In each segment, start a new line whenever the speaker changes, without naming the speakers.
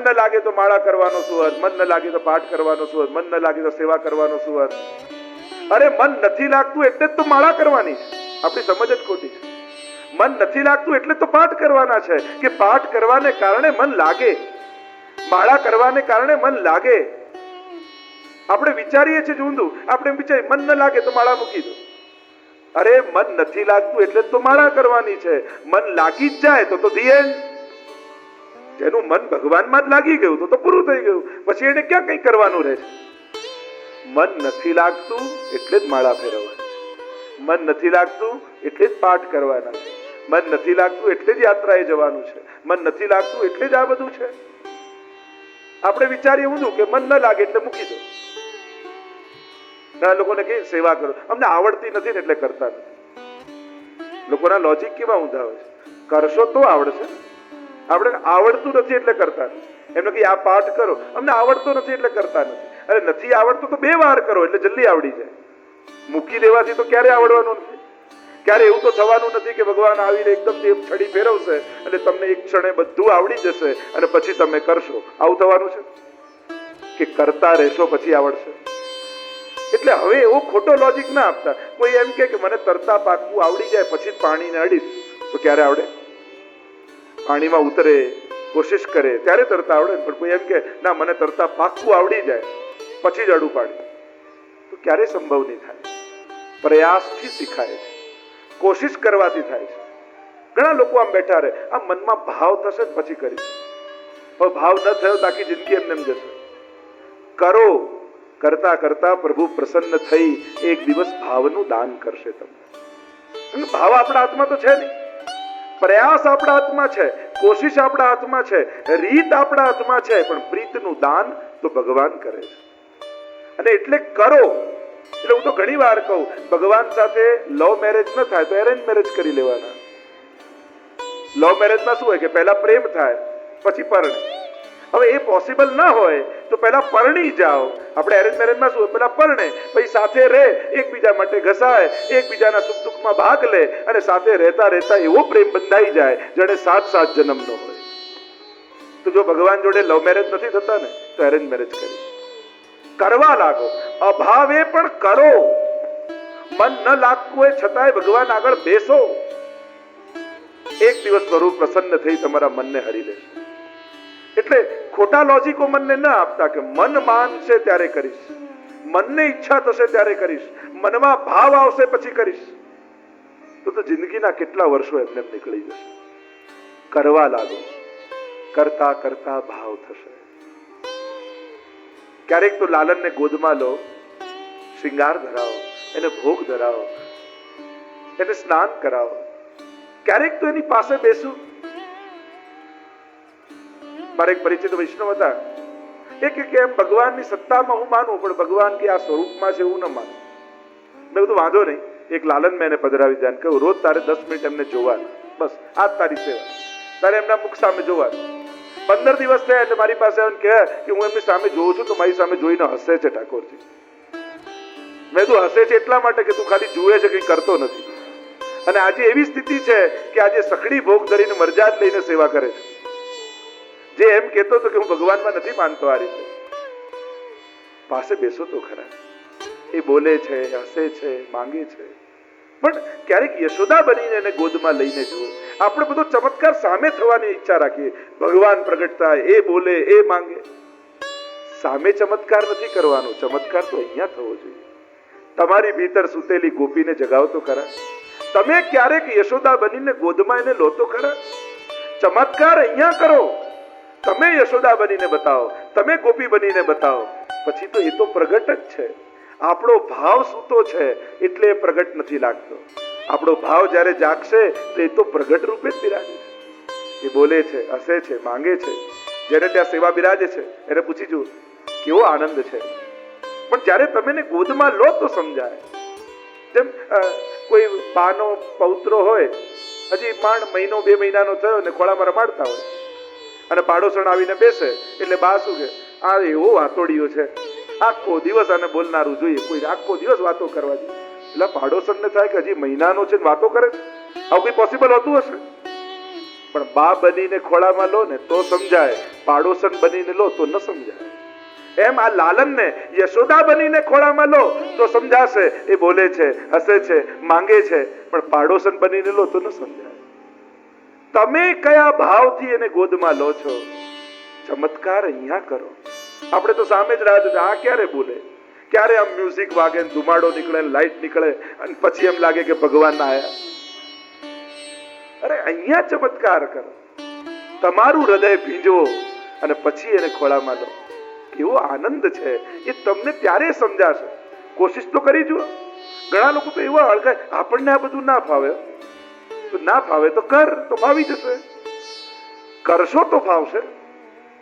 ન લાગે તો માળા કરવાનો શું અર્થ, મન ન લાગે તો પાઠ કરવાનો શું અર્થ, મન ન લાગે તો સેવા કરવાનો શું અર્થ? અરે મન નથી લાગતું એટલે જ તો માળા કરવાની છે. આપણી સમજ જ ખોટી છે. મન નથી લાગતું એટલે તો પાઠ કરવાના છે કે પાઠ કરવાને કારણે મન લાગે, માળા કરવાને કારણે મન લાગે. આપણે વિચારીએ છીએ ઊંધું. આપણે એમ વિચારીએ મન ન લાગે તો માળા મૂકી દો. અરે મન નથી લાગતું એટલે તો માળા કરવાની છે. મન લાગી જ જાય તો the end. જેનું મન ભગવાનમાં જ લાગી ગયું તો પૂરું થઈ ગયું. પછી એને ક્યાં કઈ કરવાનું રહે છે? મન નથી લાગતું એટલે જ માળા ફેરવવાની, મન નથી લાગતું એટલે જ પાઠ કરવાના છે, મન નથી લાગતું એટલે જ યાત્રાએ જવાનું છે, મન નથી લાગતું એટલે જ આ બધું છે. આપણે વિચારીએ ઊંધું કે મન ન લાગે એટલે મૂકી દો. ઘણા લોકોને કે સેવા કરો, અમને આવડતી નથી ને એટલે કરતા નથી. લોકોના લોજિક કેવા ઊંધા હોય છે. કરશો તો આવડશે, આપણે આવડતું નથી એટલે કરતા નથી. એમને કે આ પાઠ કરો, અમને આવડતો નથી એટલે કરતા નથી. અરે નથી આવડતું તો 2 વાર કરો એટલે જલ્દી આવડી જાય. મૂકી દેવાથી તો ક્યારે આવડવાનું નથી. ક્યારે એવું તો થવાનું નથી કે ભગવાન આવીને એકદમ જેમ છડી ફેરવશે એટલે તમને એક ક્ષણે બધું આવડી જશે અને પછી તમે કરશો. આવું થવાનું છે કે કરતા રહેશો પછી આવડશે? એટલે હવે એવો ખોટો લોજિક ના આપતા. કોઈ એમ કે મને તરતા પાકવું આવડી જાય પછી પાણીને અડીશ તો ક્યારે આવડે? પાણીમાં ઉતરે, કોશિશ કરે ત્યારે તરતા આવડે. પણ કોઈ એમ કે ના મને તરતા પાકવું આવડી જાય પછી જ અડું પાડે તો ક્યારે સંભવ નહીં થાય. પ્રયાસથી શીખાય છે, કોશિશ કરવાથી થાય છે. ઘણા લોકો આમ બેઠા રહે, આ મનમાં ભાવ થશે ને પછી કરીશ. હવે ભાવ ન થયો તો આખી જિંદગી એમને એમ જશે. કરો, કરતા કરતા પ્રભુ પ્રસન્ન થઈ એક દિવસ ભાવનું દાન કરશે તમને. ભાવ આપણા હાથમાં તો છે નહીં, પ્રયાસ આપણા હાથમાં છે, કોશિશ આપણા હાથમાં છે, રીત આપણા હાથમાં છે, પણ પ્રીતનું દાન તો ભગવાન કરે છે. અને એટલે કરો. એટલે હું તો ઘણી વાર કહું, ભગવાન સાથે લવ મેરેજ ન થાય તો એરેન્જ મેરેજ કરી લેવાના. લવ મેરેજમાં શું હોય કે પહેલા પ્રેમ થાય પછી પરણે. હવે એ પોસિબલ ના હોય તો પહેલા પરણી જાઓ. આપણે એરેન્જ મેરેજમાં શું હોય, પહેલા પરણે પછી સાથે રહે, એકબીજા માટે ઘસાય, એકબીજાના સુખ દુઃખમાં ભાગ લે અને સાથે રહેતા રહેતા એવો પ્રેમ બંધાઈ જાય જેને 7 જન્મનો હોય. તો જો ભગવાન જોડે લવ મેરેજ નથી થતા ને તો એરેન્જ મેરેજ કરી કરવા લાગો. અભાવે પણ કરો. મન ન લાગતું હોય છતાંય ભગવાન આગળ બેસો. એક દિવસ સ્વરૂપ પ્રસન્ન થઈ તમારા મનને હરી લેશે. એટલે ખોટા લોજિકો મનને ન આપતા કે મન માનશે ત્યારે કરીશ, મનને ઈચ્છા થશે ત્યારે કરીશ, મનમાં ભાવ આવશે પછી કરીશ. તો જિંદગીના કેટલા વર્ષો એમને નીકળી જશે. કરવા લાગો. કરતા કરતા ભાવ થશે. ક્યારેક તો લાલનને ગોદમાં લો, શ્રૃંગાર ધરાવો, એને ભોગ ધરાવો, એને સ્નાન કરાવો. ક્યારેક તો એની પાસે બેસું. મારા એક પરિચિત વૈષ્ણવ હતા, એ કે એમ ભગવાનની સત્તામાં હું માનું પણ ભગવાન કે આ સ્વરૂપમાં છે એવું ન માનું. મેં બધું વાંધો નહીં, એક લાલન મેં એને પધરાવી ધ્યાન કહ્યું રોજ તારે 10 મિનિટ એમને જોવાનું, બસ આ તારી સેવા, તારે એમના મુખ સામે જોવાનું. 15 દિવસ થયા એટલે મારી પાસે આવીને કહે કે હું એમની સામે જોઉં છું તો મારી સામે જોઈને હસે છે ઠાકોરજી. મેં તું હસે છે એટલા માટે કે તું ખાલી જુએ છે, કંઈ કરતો નથી. અને આજે એવી સ્થિતિ છે કે આજે સખડી ભોગ ધરીને મરજાદ લઈને સેવા કરે છે. જે એમ કહેતો હતો કે હું ભગવાનમાં નથી માનતો આ રીતે. પાસે બેસો તો ખરા. એ બોલે છે, હસે છે, માંગે છે, પણ ક્યારેક યશોદા બનીને એને ગોદમાં લઈને જુઓ. આપણે બધો ચમત્કાર સામે થવાની ઈચ્છા રાખીએ. ભગવાન પ્રગટ થાય, એ બોલે, એ માંગે. સામે ચમત્કાર નથી કરવાનો, ચમત્કાર તો અહીંયા થવો જોઈએ. તમારી ભીતર સૂતેલી ગોપીને જગાવો તો ખરા. તમે ક્યારેક યશોદા બનીને ગોદમાં એને લો તો ખરા. ચમત્કાર અહીંયા કરો. તમે યશોદા બનીને બતાવો, તમે ગોપી બનીને બતાવો, પછી તો એ તો પ્રગટ જ છે. આપણો ભાવ સૂતો છે એટલે એ પ્રગટ નથી લાગતો. આપણો ભાવ જ્યારે જાગશે તો એ તો પ્રગટ રૂપે જ બિરાજે છે. એ બોલે છે, હસે છે, માંગે છે. જેને ત્યાં સેવા બિરાજે છે એને પૂછી જુઓ કેવો આનંદ છે. પણ જ્યારે તમે એને ગોદમાં લો તો સમજાય. જેમ કોઈ બાનો પૌત્રો હોય, હજી માંડ 1-2 મહિનાનો થયો ને ખોળામાં રમાડતા હોય અને પાડોશણ આવીને બેસે એટલે બા શું કે આ એવો વાતોડિયો છે, આખો દિવસ આને બોલનારું જોઈએ, કોઈ આખો દિવસ વાતો કરવા જોઈએ. એટલે પાડોશણને થાય કે હજી મહિનાનો છે વાતો કરે છે, આવું કોઈ પોસિબલ હોતું હશે? પણ બા બનીને ખોળામાં લો ને તો સમજાય પાડોશન બનીને લો તો ન સમજાય. એમ આ લાલનને યશોદા બનીને ખોળામાં લો તો સમજાશે. એ બોલે છે, હસે છે, માંગે છે, પણ પાડોશન બનીને લો તો ન સમજાય. તમે કયા ભાવથી એને ગોદમાં લો છો, ચમત્કાર અહીંયા કરો. આપણે તો સામે જ રાહ જોતા, આ ક્યારે બોલે, ક્યારે આમ મ્યુઝિક વાગે, ધુમાડો નીકળે, લાઈટ નીકળે, અને પછી એમ લાગે કે ભગવાન આયા. અરે અહીંયા ચમત્કાર કરો. તમારું હૃદય ભીંજવો અને પછી એને ખોળામાં લો. કેવો આનંદ છે એ તમને ત્યારે સમજાશે. કોશિશ તો કરી જુઓ. ઘણા લોકો તો એવા અળગાય, આપણને આ બધું ના ફાવે, તો ના ફાવે તો કર, તો ફાવી જશે. કરશો તો ફાવશે.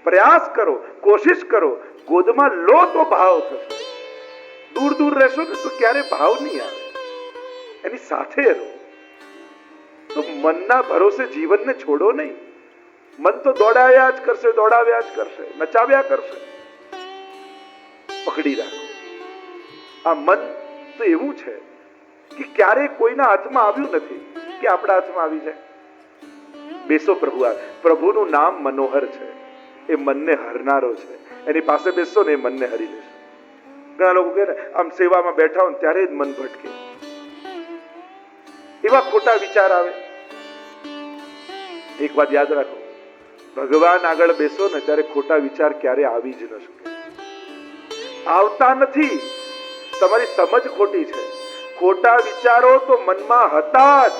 પ્રયાસ કરો, કોશિશ કરો, ગોદમાં લો તો ભાવ થશે. દૂર દૂર રહેશો ને તો ક્યારે ભાવ નહીં આવે. એની સાથે રહો. તો મનના ભરોસે જીવનને છોડો નહીં. મન તો દોડાવ્યા જ કરશે, દોડાવ્યા જ કરશે, નચાવ્યા કરશે. પકડી રાખો. આ મન તો એવું છે કે ક્યારે કોઈના હાથમાં આવ્યું નથી કે આપણા હાથમાં આવી જાય. બેસો પ્રભુ, પ્રભુનું નામ મનોહર છે, એ મનને હરનારો છે. એની પાસે બેસો ને એ મનને હરી લેશે. ઘણા લોકો કહે આમ સેવામાં બેઠા હોય ત્યારે જ મન ભટકે, એવા ખોટા વિચાર આવે. એક વાત યાદ રાખો, ભગવાન આગળ બેસો ને ત્યારે ખોટા વિચાર ક્યારે આવી જ ન શકે. આવતા નથી. તમારી સમજ ખોટી છે. ખોટા વિચારો તો મનમાં હતા જ,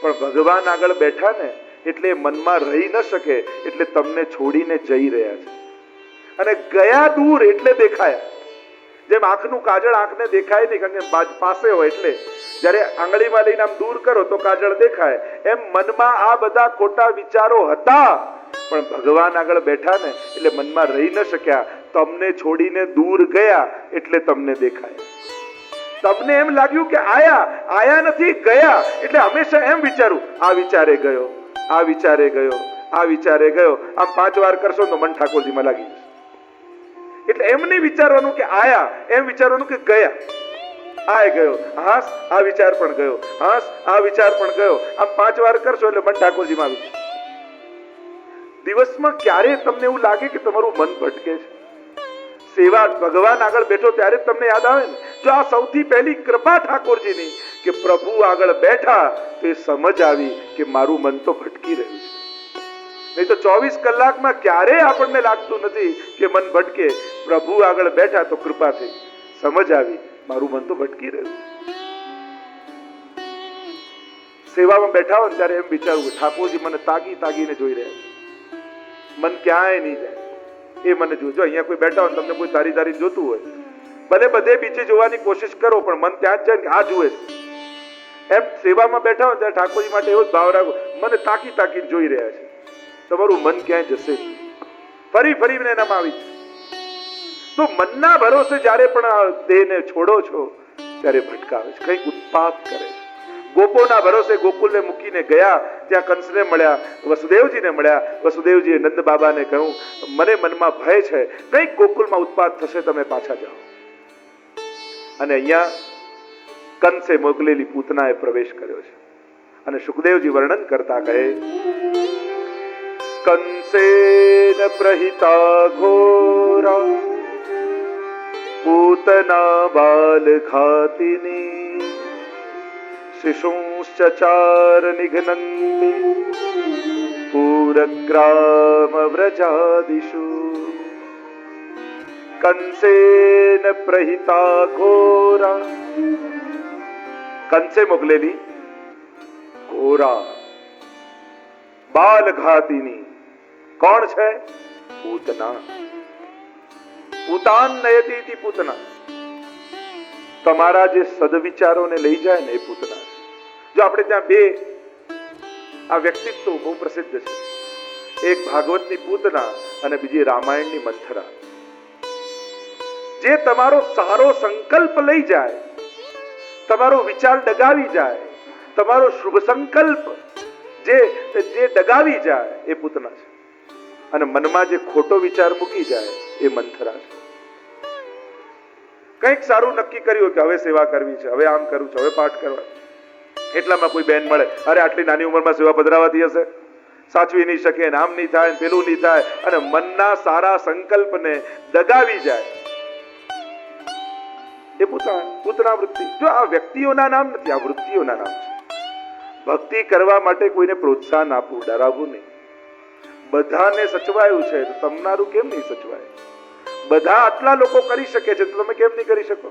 પણ ભગવાન આગળ બેઠા ને એટલે મનમાં રહી ન શકે, એટલે તમને છોડીને જઈ રહ્યા છે. અને ગયા દૂર એટલે દેખાયા. જેમ આંખનું કાજળ આંખને દેખાય નહીં, કારણ કે પાસે હોય એટલે. જ્યારે આંગળીમાં લઈને આમ દૂર કરો તો કાજળ દેખાય. એમ મનમાં આ બધા ખોટા વિચારો હતા, પણ ભગવાન આગળ બેઠા ને એટલે મનમાં રહી ન શક્યા. તમને છોડીને દૂર ગયા એટલે તમને દેખાયા. તમને એમ લાગ્યું કે આયા નથી, ગયા. એટલે હંમેશા એમ વિચારું, આ વિચારે ગયો, આ વિચારે ગયો, આ વિચારે ગયો. આમ 5 વાર કરશો તો મન ઠાકોરજીમાં લાગી જશે. એટલે એમ નહીં વિચારવાનું કે આયા, એમ વિચારવાનું કે ગયા. આ ગયો, હાસ, આ વિચાર પણ ગયો, હાસ, આ વિચાર પણ ગયો. આમ 5 વાર કરશો એટલે મન ઠાકોરજીમાં આવી જશે. દિવસમાં ક્યારે તમને એવું લાગે કે તમારું મન ભટકે છે? સેવા ભગવાન આગળ બેઠો ત્યારે તમને યાદ આવે ને, જો આ સૌથી પહેલી કૃપા ઠાકોરજીની કે પ્રભુ આગળ બેઠા તો એ સમજ આવી કે મારું મન તો ભટકી રહ્યું છે. નહીં તો 24 કલાકમાં ક્યારેય આપણને લાગતું નથી કે મન ભટકે. પ્રભુ આગળ બેઠા તો કૃપા થઈ, સમજ આવી મારું મન તો ભટકી રહ્યું. સેવામાં બેઠા હોય ત્યારે એમ વિચારવું ઠાકોરજી મને તાગીને જોઈ રહ્યા છે. મન ક્યાંય નહીં જાય, એ મને જોજો. અહીંયા કોઈ બેઠા હોય, તમને કોઈ તારી જોતું હોય, ભલે બધે બીજે જોવાની કોશિશ કરો, પણ મન ત્યાં જ જાય કે આ જુએ છે. એમ સેવામાં બેઠા હોય ત્યારે ઠાકોરજી માટે એવો જ ભાવ રાખો, મને તાકીને જોઈ રહ્યા છે. તમારું મન ક્યાંય જશે નહીં, ફરીને એનામાં આવી જશે. તો મનના ભરોસે જ્યારે પણ દેહને છોડો છો ત્યારે ભટકાવે છે, કંઈક ઉત્પાત કરે છે. ગોપોના ભરોસે ગોકુલને મૂકીને ગયા, ત્યાં કંસને મળ્યા, વસુદેવજીને મળ્યા. વસુદેવજીએ નંદ બાબાને કહ્યું મને મનમાં ભય છે, કંઈક ગોકુલમાં ઉત્પાત થશે, તમે પાછા જાઓ. અને અહીંયા કંસે મોકલેલી પૂતનાએ પ્રવેશ કર્યો છે. અને સુખદેવજી વર્ણન કરતા કહે કંસેન પ્રહિતા ઘોરા પૂતના બાલ ઘાતિની શિશુંશ્ચચાર નિઘ્નન્તિ પૂરગ્રામ વ્રજાદિષુ. કંસેન પ્રહિતા ઘોરા, કંસે મોકલેલી ઘોરા બાલઘાતિની. કોણ છે? પૂતના. પૂતાન નયતી પૂતના. તમારા જે સદવિચારોને લઈ જાય ને એ પૂતના. જો આપણે ત્યાં બે આ વ્યક્તિત્વ બહુ પ્રસિદ્ધ છે. એક ભાગવતની પૂતના અને બીજી રામાયણની મંથરા. જે તમારો સારો સંકલ્પ લઈ જાય, તમારો વિચાર ડગાવી જાય, તમારો શુભ સંકલ્પ જે ડગાવી જાય એ પૂતના છે. અને મનમાં જે ખોટો વિચાર મૂકી જાય એ મંથરા છે. કંઈક સારું નક્કી કર્યું કે હવે સેવા કરવી છે, હવે આમ કરવું છે, હવે પાઠ કરવા, એટલામાં કોઈ બેન મળે, અરે આટલી નાની ઉંમરમાં સેવા પધરાવાતી હશે, સાચવી નહીં શકે, આમ નહીં થાય, પેલું નહીં થાય, અને મનના સારા સંકલ્પને દગાવી જાય, એ પૂતના વૃત્તિ. જો આ વ્યક્તિઓના નામ નથી, આ વૃત્તિઓના નામ છે. ભક્તિ કરવા માટે કોઈને પ્રોત્સાહન આપવું, ડરાવવું નહીં. બધાને સચવાયું છે તો તમારું કેમ નહીં સચવાય? બધા આટલા લોકો કરી શકે છે તો તમે કેમ નહીં કરી શકો?